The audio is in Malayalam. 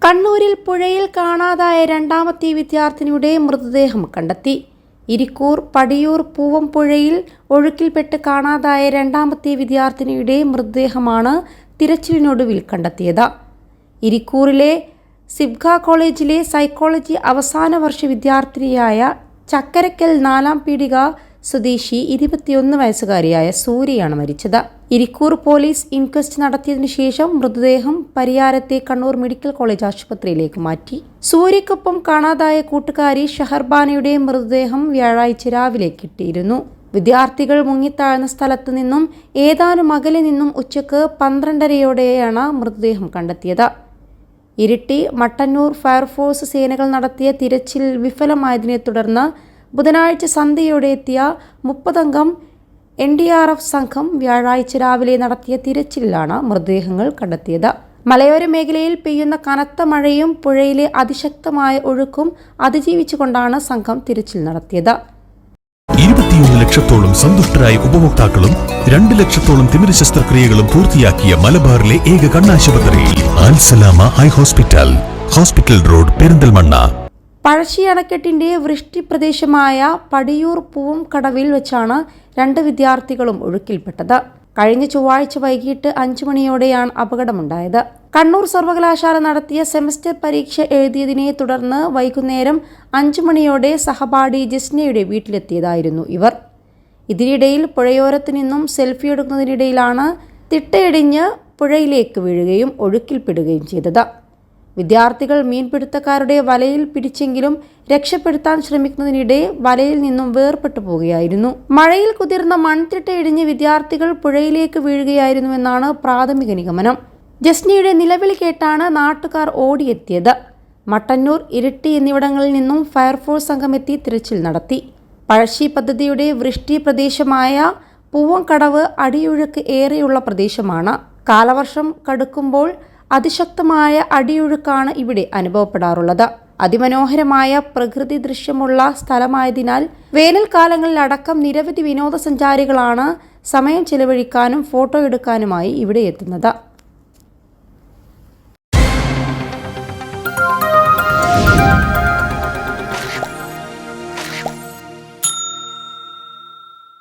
കണ്ണൂരിൽ പുഴയിൽ കാണാതായ രണ്ടാമത്തെ വിദ്യാർത്ഥിനിയുടെ മൃതദേഹം കണ്ടെത്തി. ഇരിക്കൂർ പടിയൂർ പൂവംപുഴയിൽ ഒഴുക്കിൽപ്പെട്ട് കാണാതായ രണ്ടാമത്തെ വിദ്യാർത്ഥിനിയുടെ മൃതദേഹമാണ് തിരച്ചിലിനൊടുവിൽ കണ്ടെത്തിയത്. ഇരിക്കൂറിലെ സിബ്ഗ കോളേജിലെ സൈക്കോളജി അവസാന വർഷ വിദ്യാർത്ഥിനിയായ ചക്കരക്കൽ 4ാം പീടിക സ്വദേശി 21 വയസ്സുകാരിയായ സൂര്യയാണ് മരിച്ചത്. ഇരിക്കൂർ പോലീസ് ഇൻക്വസ്റ്റ് നടത്തിയതിനു ശേഷം മൃതദേഹം പരിയാരത്തെ കണ്ണൂർ മെഡിക്കൽ കോളേജ് ആശുപത്രിയിലേക്ക് മാറ്റി. സൂര്യക്കൊപ്പം കാണാതായ കൂട്ടുകാരി ഷഹർബാനയുടെ മൃതദേഹം വ്യാഴാഴ്ച രാവിലെ കിട്ടിയിരുന്നു. വിദ്യാർത്ഥികൾ മുങ്ങിത്താഴ്ന്ന സ്ഥലത്തു നിന്നും ഏതാനും അകലെ നിന്നും ഉച്ചക്ക് 12:30യോടെയാണ് മൃതദേഹം കണ്ടെത്തിയത്. ഇരിട്ടി, മട്ടന്നൂർ ഫയർഫോഴ്സ് സേനകൾ നടത്തിയ തിരച്ചിൽ വിഫലമായതിനെ തുടർന്ന് ബുധനാഴ്ച സന്ധ്യയോടെ എത്തിയ 30-അംഗം NDRF സംഘം വ്യാഴാഴ്ച രാവിലെ നടത്തിയ തിരച്ചിലിലാണ് മൃതദേഹങ്ങൾ കണ്ടെത്തിയത്. മലയോര മേഖലയിൽ പെയ്യുന്ന കനത്ത മഴയും പുഴയിലെ അതിശക്തമായ ഒഴുക്കും അതിജീവിച്ചുകൊണ്ടാണ് സംഘം തിരച്ചിൽ നടത്തിയത്. 21 ലക്ഷത്തോളം സന്തുഷ്ടരായ ഉപഭോക്താക്കളും 2 ലക്ഷത്തോളം തിമിര ശസ്ത്രക്രിയകളും പൂർത്തിയാക്കിയ മലബാറിലെ ഏക കണ്ണാശുപത്രി Al Salama high hospital, hospital road, Perinthalmanna. Pazhassi അണക്കെട്ടിന്റെ വൃഷ്ടി പ്രദേശമായ പടിയൂർ പൂവംകടവിൽ വെച്ചാണ് 2 വിദ്യാർത്ഥികളും ഒഴുക്കിൽപ്പെട്ടത്. കഴിഞ്ഞ ചൊവ്വാഴ്ച വൈകിട്ട് 5 മണിയോടെയാണ് അപകടമുണ്ടായത്. കണ്ണൂർ സർവകലാശാല നടത്തിയ സെമസ്റ്റർ പരീക്ഷ എഴുതിയതിനെ തുടർന്ന് വൈകുന്നേരം 5 മണിയോടെ സഹപാഠി ജസ്നയുടെ വീട്ടിലെത്തിയതായിരുന്നു ഇവർ. ഇതിനിടയിൽ പുഴയോരത്തു നിന്നും സെൽഫി എടുക്കുന്നതിനിടയിലാണ് തിട്ടയിടിഞ്ഞ് പുഴയിലേക്ക് വീഴുകയും ഒഴുക്കിൽപ്പെടുകയും ചെയ്തത്. വിദ്യാർത്ഥികൾ മീൻപിടുത്തക്കാരുടെ വലയിൽ പിടിച്ചെങ്കിലും രക്ഷപ്പെടുത്താൻ ശ്രമിക്കുന്നതിനിടെ വലയിൽ നിന്നും വേർപെട്ടു പോവുകയായിരുന്നു. മഴയിൽ കുതിർന്ന മൺതിട്ടയിടിഞ്ഞ് വിദ്യാർത്ഥികൾ പുഴയിലേക്ക് വീഴുകയായിരുന്നുവെന്നാണ് പ്രാഥമിക നിഗമനം. ജസ്നയുടെ നിലവിളി കേട്ടാണ് നാട്ടുകാർ ഓടിയെത്തിയത്. മട്ടന്നൂർ, ഇരിട്ടി എന്നിവിടങ്ങളിൽ നിന്നും ഫയർഫോഴ്സ് സംഘമെത്തി തിരച്ചിൽ നടത്തി. പഴശ്ശി പദ്ധതിയുടെ വൃഷ്ടി പ്രദേശമായ പൂവംകടവ് അടിയൊഴുക്ക് ഏറെയുള്ള പ്രദേശമാണ്. കാലവർഷം കടുക്കുമ്പോൾ അതിശക്തമായ അടിയൊഴുക്കാണ് ഇവിടെ അനുഭവപ്പെടാറുള്ളത്. അതിമനോഹരമായ പ്രകൃതി ദൃശ്യമുള്ള സ്ഥലമായതിനാൽ വേനൽക്കാലങ്ങളിലടക്കം നിരവധി വിനോദസഞ്ചാരികളാണ് സമയം ചെലവഴിക്കാനും ഫോട്ടോ എടുക്കാനുമായി ഇവിടെ എത്തുന്നത്.